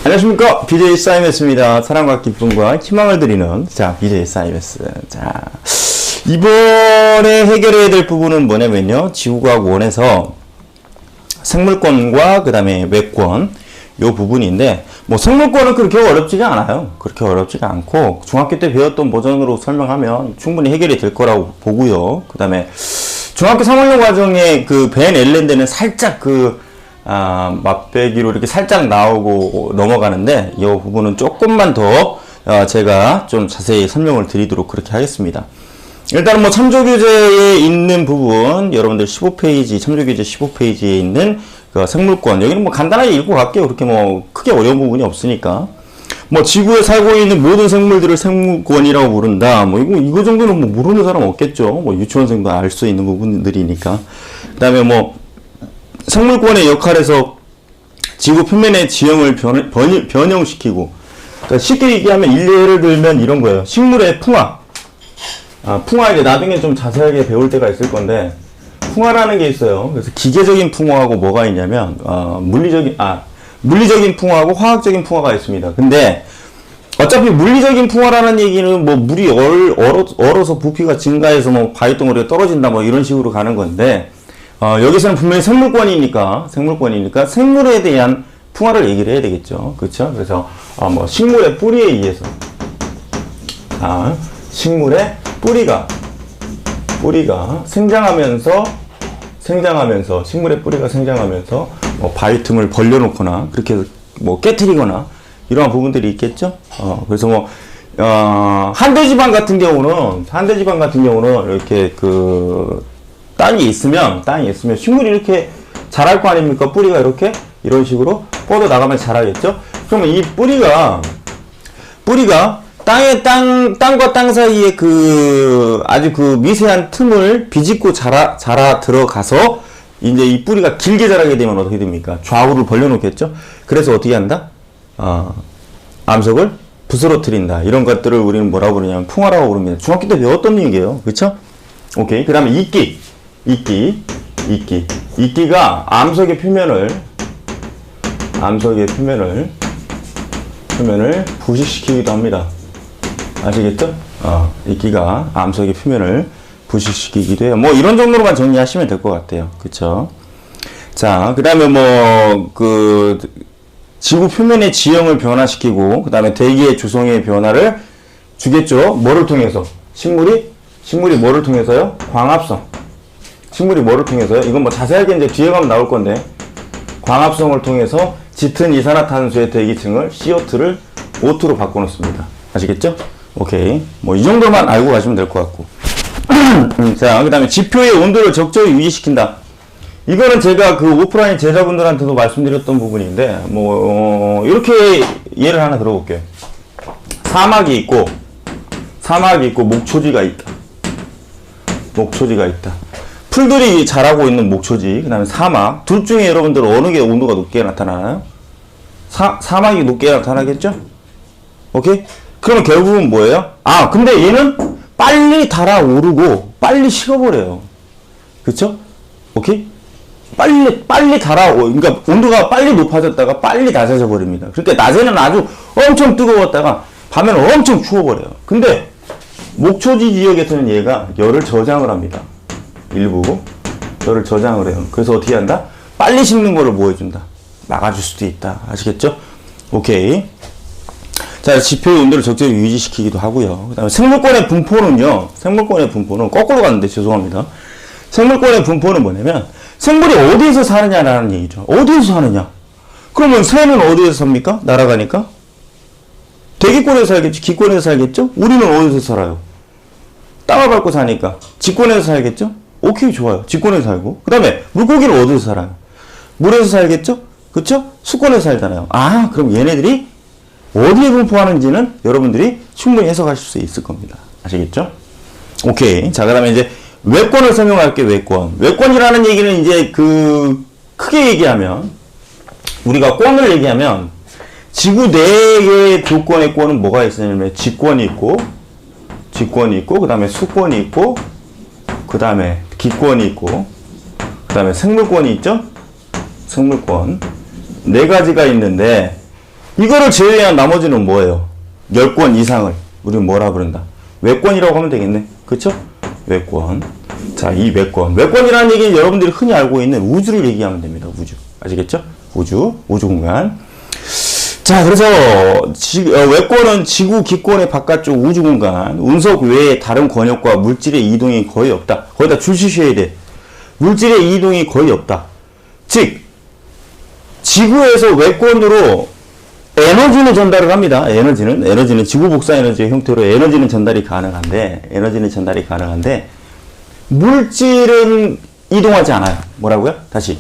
안녕하십니까. BJ 사이먼스입니다. 사랑과 기쁨과 희망을 드리는 BJ 사이먼스. 이번에 해결해야 될 부분은 뭐냐면요, 지구과학 1에서 생물권과 그 다음에 외권 요 부분인데, 뭐 생물권은 그렇게 어렵지가 않아요. 그렇게 어렵지가 않고 중학교 때 배웠던 버전으로 설명하면 충분히 해결이 될 거라고 보고요. 그 다음에 중학교 3학년 과정에 그 벤 앨런대는 살짝 맛배기로 이렇게 살짝 나오고 넘어가는데, 이 부분은 조금만 더 제가 좀 자세히 설명을 드리도록 그렇게 하겠습니다. 일단은 뭐 참조교재에 있는 부분, 여러분들 15페이지, 참조교재 15페이지에 있는 그 생물권, 여기는 뭐 간단하게 읽고 갈게요. 그렇게 뭐 크게 어려운 부분이 없으니까. 뭐 지구에 살고 있는 모든 생물들을 생물권이라고 부른다. 뭐 이거 정도는 뭐 모르는 사람 없겠죠. 뭐 유치원생도 알 수 있는 부분들이니까. 그 다음에 뭐 생물권의 역할에서 지구 표면의 지형을 변형시키고, 그러니까 쉽게 얘기하면 예를 들면 이런 거예요. 식물의 풍화. 풍화 이제 나중에 좀 자세하게 배울 때가 있을 건데, 풍화라는 게 있어요. 그래서 기계적인 풍화하고 뭐가 있냐면 물리적인 풍화하고 화학적인 풍화가 있습니다. 근데 어차피 물리적인 풍화라는 얘기는 뭐 물이 얼어서 부피가 증가해서 뭐 바위덩어리가 떨어진다 뭐 이런 식으로 가는 건데, 여기서는 분명히 생물권이니까 생물에 대한 풍화를 얘기를 해야 되겠죠. 그렇죠? 그래서 뭐 식물의 뿌리에 의해서 식물의 뿌리가 생장하면서 식물의 뿌리가 생장하면서 뭐 바위 틈을 벌려놓거나 그렇게 해서 뭐 깨트리거나 이러한 부분들이 있겠죠. 그래서 뭐 한대지방 같은 경우는 이렇게 그 땅이 있으면 식물이 이렇게 자랄 거 아닙니까? 뿌리가 이런 식으로 뻗어 나가면 자라겠죠. 그러면 이 뿌리가 땅과 땅 사이에 아주 미세한 틈을 비집고 자라 들어가서 이제 이 뿌리가 길게 자라게 되면 어떻게 됩니까? 좌우를 벌려놓겠죠? 그래서 어떻게 한다? 암석을 부스러뜨린다. 이런 것들을 우리는 뭐라고 부르냐면 풍화라고 부릅니다. 중학교 때 배웠던 얘기예요. 그쵸? 오케이. 그 다음에 이끼가 암석의 표면을 부식시키기도 합니다. 아시겠죠? 이끼가 암석의 표면을 부식시키기도 해요. 뭐 이런 정도로만 정리하시면 될 것 같아요. 그쵸? 자, 그 다음에 지구 표면의 지형을 변화시키고, 그 다음에 대기의 조성의 변화를 주겠죠? 뭐를 통해서? 식물이 뭐를 통해서요? 광합성. 식물이 뭐를 통해서요? 이건 뭐 자세하게 이제 뒤에 가면 나올 건데, 광합성을 통해서 짙은 이산화탄소의 대기층을 CO2를 O2로 바꿔놓습니다. 아시겠죠? 오케이. 뭐 이 정도만 알고 가시면 될 것 같고. 자, 그 다음에 지표의 온도를 적절히 유지시킨다. 이거는 제가 오프라인 제자분들한테도 말씀드렸던 부분인데, 이렇게 예를 하나 들어볼게요. 사막이 있고 목초지가 있다. 풀들이 자라고 있는 목초지, 그 다음에 사막. 둘 중에 여러분들 어느 게 온도가 높게 나타나나요? 사막이 높게 나타나겠죠? 오케이? 그러면 결국은 뭐예요? 근데 얘는 빨리 달아오르고 빨리 식어버려요. 그쵸? 오케이? 빨리 그러니까 온도가 빨리 높아졌다가 빨리 낮아져 버립니다. 그러니까 낮에는 아주 엄청 뜨거웠다가 밤에는 엄청 추워버려요. 근데 목초지 지역에서는 얘가 열을 저장을 합니다. 일부 열을 저장을 해요. 그래서 어떻게 한다? 빨리 식는 거를 뭐 해준다? 막아줄 수도 있다. 아시겠죠? 오케이. 자, 지표의 온도를 적절히 유지시키기도 하고요. 그 다음에 생물권의 분포는요, 거꾸로 갔는데 죄송합니다. 생물권의 분포는 뭐냐면, 생물이 어디에서 사느냐라는 얘기죠. 어디에서 사느냐? 그러면 새는 어디에서 삽니까? 날아가니까? 대기권에서 살겠죠? 기권에서 살겠죠? 우리는 어디서 살아요? 땅을 밟고 사니까. 직권에서 살겠죠? 오케이, 좋아요. 직권에서 살고. 그 다음에 물고기는 어디서 살아요? 물에서 살겠죠? 그쵸? 수권에서 살잖아요. 그럼 얘네들이 어디에 분포하는지는 여러분들이 충분히 해석하실 수 있을 겁니다. 아시겠죠? 오케이. 자, 그 다음에 이제 외권을 설명할게요. 외권이라는 얘기는 이제 크게 얘기하면, 우리가 권을 얘기하면, 지구 내의 조건의 권은 뭐가 있냐면, 직권이 있고, 그 다음에 수권이 있고, 그 다음에 기권이 있고, 그 다음에 생물권이 있죠? 생물권. 네 가지가 있는데, 이거를 제외한 나머지는 뭐예요? 열권 이상을 우리는 뭐라 부른다? 외권이라고 하면 되겠네. 그쵸? 외권. 자, 이 외권. 외권이라는 얘기는 여러분들이 흔히 알고 있는 우주를 얘기하면 됩니다. 우주. 아시겠죠? 우주 공간. 자, 그래서 외권은 지구 기권의 바깥쪽 우주 공간, 운석 외에 다른 권역과 물질의 이동이 거의 없다. 거기다 줄 치셔야 돼. 물질의 이동이 거의 없다. 즉, 지구에서 외권으로 에너지는 전달을 합니다. 에너지는 지구 복사 에너지의 형태로 에너지는 전달이 가능한데, 물질은 이동하지 않아요. 뭐라고요? 다시,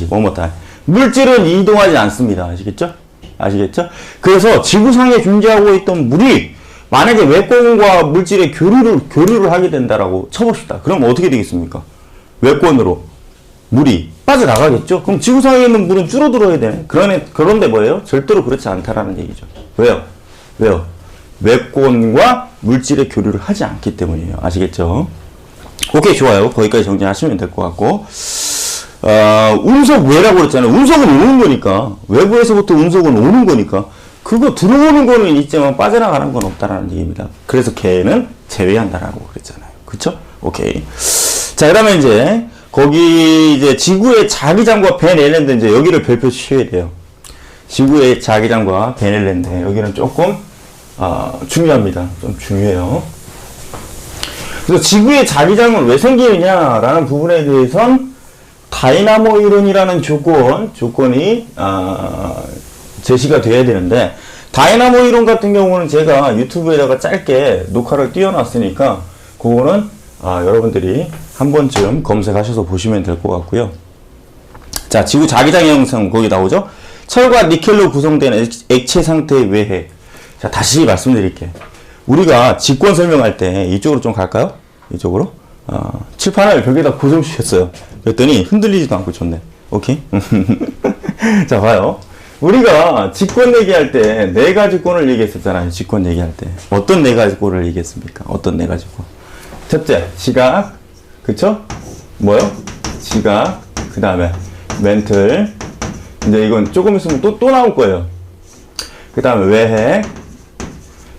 one more time. 물질은 이동하지 않습니다. 아시겠죠? 그래서 지구상에 존재하고 있던 물이 만약에 외권과 물질의 교류를 하게 된다라고 쳐봅시다. 그럼 어떻게 되겠습니까? 외권으로 물이 빠져나가겠죠? 그럼 지구상에 있는 물은 줄어들어야 되네. 그런데 뭐예요? 절대로 그렇지 않다라는 얘기죠. 왜요? 외권과 물질의 교류를 하지 않기 때문이에요. 아시겠죠? 오케이, 좋아요. 거기까지 정리하시면 될 것 같고. 운석 외라고 그랬잖아요. 운석은 오는 거니까. 외부에서부터 운석은 오는 거니까. 그거 들어오는 거는 있지만 빠져나가는 건 없다라는 얘기입니다. 그래서 걔는 제외한다라고 그랬잖아요. 그쵸? 오케이. 자, 그 다음에 이제, 거기 이제 지구의 자기장과 벤 앨런드 이제 여기를 별표 치셔야 돼요. 지구의 자기장과 벤 앨런드. 여기는 조금, 중요합니다. 좀 중요해요. 그래서 지구의 자기장은 왜 생기느냐라는 부분에 대해선 다이나모 이론이라는 조건이 제시가 돼야 되는데, 다이나모 이론 같은 경우는 제가 유튜브에다가 짧게 녹화를 띄워놨으니까 그거는 여러분들이 한 번쯤 검색하셔서 보시면 될 것 같고요. 자, 지구 자기장의 형성 거기 나오죠? 철과 니켈로 구성된 액체 상태의 외해. 자, 다시 말씀드릴게요. 우리가 직권 설명할 때 이쪽으로 좀 갈까요? 이쪽으로? 칠판을 벽에다 고정시켰어요. 그랬더니 흔들리지도 않고 좋네. 오케이? 자, 봐요. 우리가 직권 얘기할 때 네 가지 권을 얘기했었잖아요. 직권 얘기할 때. 어떤 네 가지 권을 얘기했습니까? 어떤 네 가지 권? 첫째, 지각. 그쵸? 뭐요? 지각. 그 다음에 멘틀. 이제 이건 조금 있으면 또 나올 거예요. 그 다음에 외핵.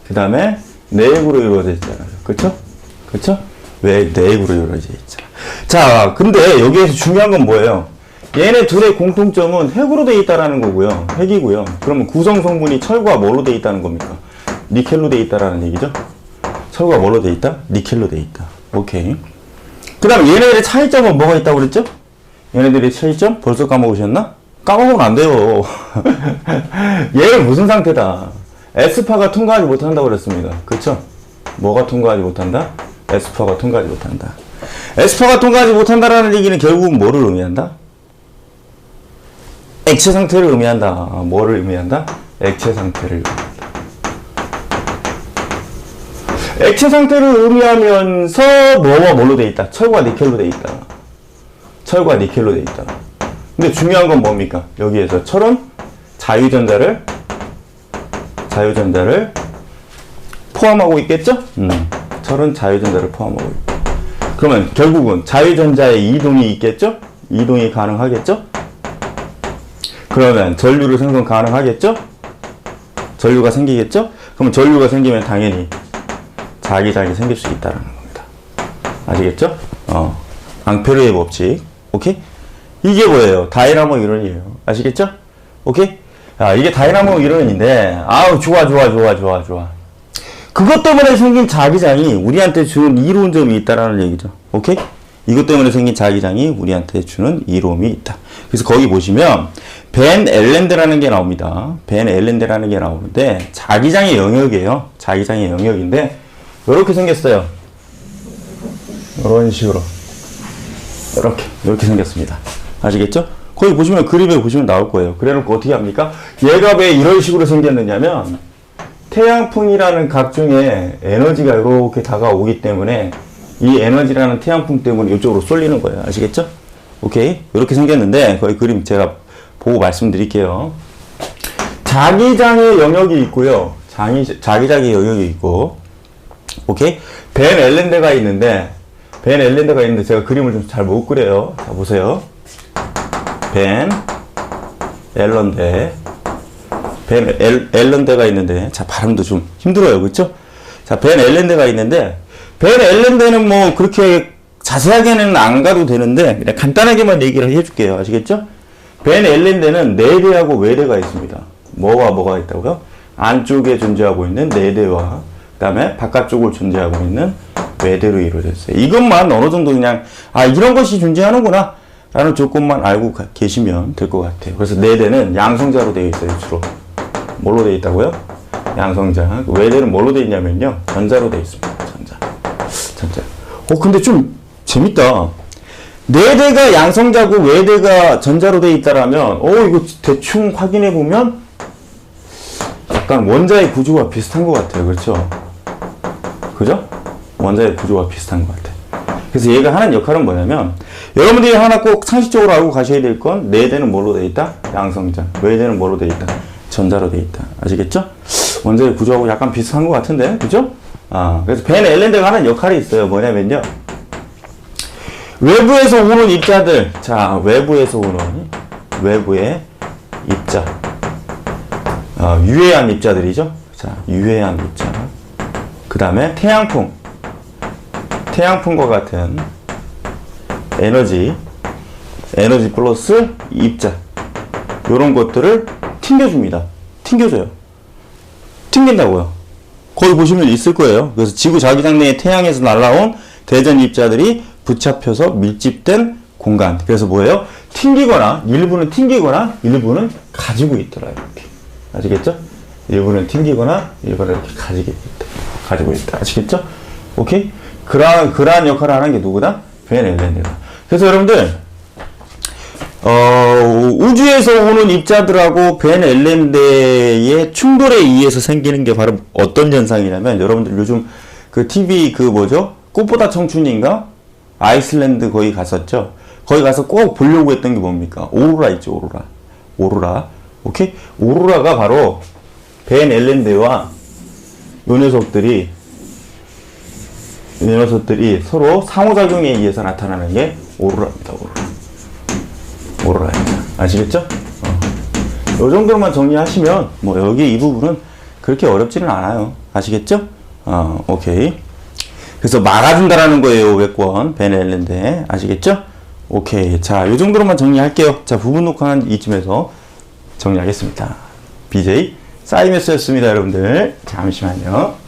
그 다음에 내핵으로 이루어져 있잖아요. 그쵸? 내핵으로 이루어져 있잖아. 자, 근데 여기에서 중요한 건 뭐예요? 얘네 둘의 공통점은 핵으로 되어 있다라는 거고요. 핵이고요. 그러면 구성 성분이 철과 뭐로 되어 있다는 겁니까? 니켈로 되어 있다라는 얘기죠? 철과 뭐로 되어 있다? 니켈로 되어 있다. 오케이. 그 다음 얘네들의 차이점은 뭐가 있다고 그랬죠? 얘네들의 차이점? 벌써 까먹으셨나? 까먹으면 안 돼요. 얘는 무슨 상태다? S파가 통과하지 못한다고 그랬습니다. 그쵸? 뭐가 통과하지 못한다? S파가 통과하지 못한다. S파가 통과하지 못한다라는 얘기는 결국은 뭐를 의미한다? 액체 상태를 의미한다. 뭐를 의미한다? 액체 상태를 의미한다. 액체 상태를 의미하면서 뭐와 뭘로 돼 있다? 철과 니켈로 돼 있다. 철과 니켈로 돼 있다. 근데 중요한 건 뭡니까? 여기에서 철은 자유전자를 포함하고 있겠죠? 철은 자유전자를 포함하고 있다. 그러면 결국은 자유전자의 이동이 있겠죠? 이동이 가능하겠죠? 그러면 전류를 생성 가능하겠죠? 전류가 생기겠죠? 그럼 전류가 생기면 당연히 자기장이 생길 수 있다는 겁니다. 아시겠죠? 앙페르의 법칙. 오케이? 이게 뭐예요? 다이나모 이론이에요. 아시겠죠? 오케이? 이게 다이나모 이론인데, 아우, 좋아. 그것 때문에 생긴 자기장이 우리한테 주는 이로움점이 있다라는 얘기죠. 오케이? 이것 때문에 생긴 자기장이 우리한테 주는 이로움이 있다. 그래서 거기 보시면, 벤 앨런드라는 게 나옵니다. 벤 앨런드라는 게 나오는데, 자기장의 영역이에요. 자기장의 영역인데, 이렇게 생겼어요. 이런 식으로. 이렇게 생겼습니다. 아시겠죠? 거기 보시면, 그림에 보시면 나올 거예요. 그래 놓고 어떻게 합니까? 얘가 왜 이런 식으로 생겼느냐면, 태양풍이라는 각종의 에너지가 이렇게 다가오기 때문에, 이 에너지라는 태양풍 때문에 이쪽으로 쏠리는 거예요. 아시겠죠? 오케이? 이렇게 생겼는데, 거기 그림 제가 보고 말씀드릴게요. 자기장의 영역이 있고요. 자기장의 영역이 있고, 오케이? 벤 앨런드가 있는데 제가 그림을 좀 잘 못 그려요. 자, 보세요. 벤 앨런드. 벤 앨런대가 있는데, 자, 발음도 좀 힘들어요. 그쵸? 자, 벤 앨런대가 있는데, 벤 앨런대는 뭐, 그렇게 자세하게는 안 가도 되는데, 그냥 간단하게만 얘기를 해줄게요. 아시겠죠? 벤 앨런대는 내대하고 외대가 있습니다. 뭐가 있다고요? 안쪽에 존재하고 있는 내대와, 그 다음에 바깥쪽을 존재하고 있는 외대로 이루어져 있어요. 이것만 어느 정도 그냥, 아, 이런 것이 존재하는구나. 라는 조건만 알고 계시면 될 것 같아요. 그래서 내대는 양성자로 되어 있어요, 주로. 뭘로 되어 있다고요? 양성자. 외대는 뭘로 되어 있냐면요. 전자로 되어 있습니다. 전자. 근데 좀 재밌다. 내대가 양성자고 외대가 전자로 되어 있다라면, 이거 대충 확인해 보면 약간 원자의 구조가 비슷한 것 같아요. 그렇죠? 그죠? 원자의 구조가 비슷한 것 같아요. 그래서 얘가 하는 역할은 뭐냐면, 여러분들이 하나 꼭 상식적으로 알고 가셔야 될 건, 내대는 뭘로 되어 있다? 양성자. 외대는 뭘로 되어 있다? 전자로 되어 있다. 아시겠죠? 원자의 구조하고 약간 비슷한 것 같은데, 그죠? 그래서 벤 앨런대가 하는 역할이 있어요. 뭐냐면요. 외부에서 오는 입자들. 자, 외부에서 오는, 외부의 입자. 유해한 입자들이죠? 자, 유해한 입자. 그 다음에 태양풍과 같은 에너지 플러스 입자. 요런 것들을 튕겨줍니다. 튕긴다고요. 거기 보시면 있을 거예요. 그래서 지구 자기장 내에 태양에서 날아온 대전 입자들이 붙잡혀서 밀집된 공간. 그래서 뭐예요? 일부는 튕기거나, 일부는 가지고 있더라. 이렇게. 아시겠죠? 일부는 튕기거나, 일부는 이렇게 가지고 있다. 아시겠죠? 오케이? 그러한 역할을 하는 게 누구다? 벤 앨런대가. 그래서 여러분들, 우주에서 오는 입자들하고 벤 앨런대의 충돌에 의해서 생기는 게 바로 어떤 현상이냐면, 여러분들 요즘 그 TV 꽃보다 청춘인가? 아이슬란드 거기 갔었죠? 거기 가서 꼭 보려고 했던 게 뭡니까? 오로라 있죠, 오로라. 오케이? 오로라가 바로 벤 앨런대와 요 녀석들이 서로 상호작용에 의해서 나타나는 게 오로라입니다. 오로라입니다. 아시겠죠? 요 정도만 정리하시면 여기 이 부분은 그렇게 어렵지는 않아요. 아시겠죠? 오케이. 그래서 막아준다라는 거예요. 500권 벤 앨런대. 아시겠죠? 오케이. 자, 요 정도로만 정리할게요. 자, 부분 녹화는 이쯤에서 정리하겠습니다. BJ 사이메스였습니다, 여러분들. 잠시만요.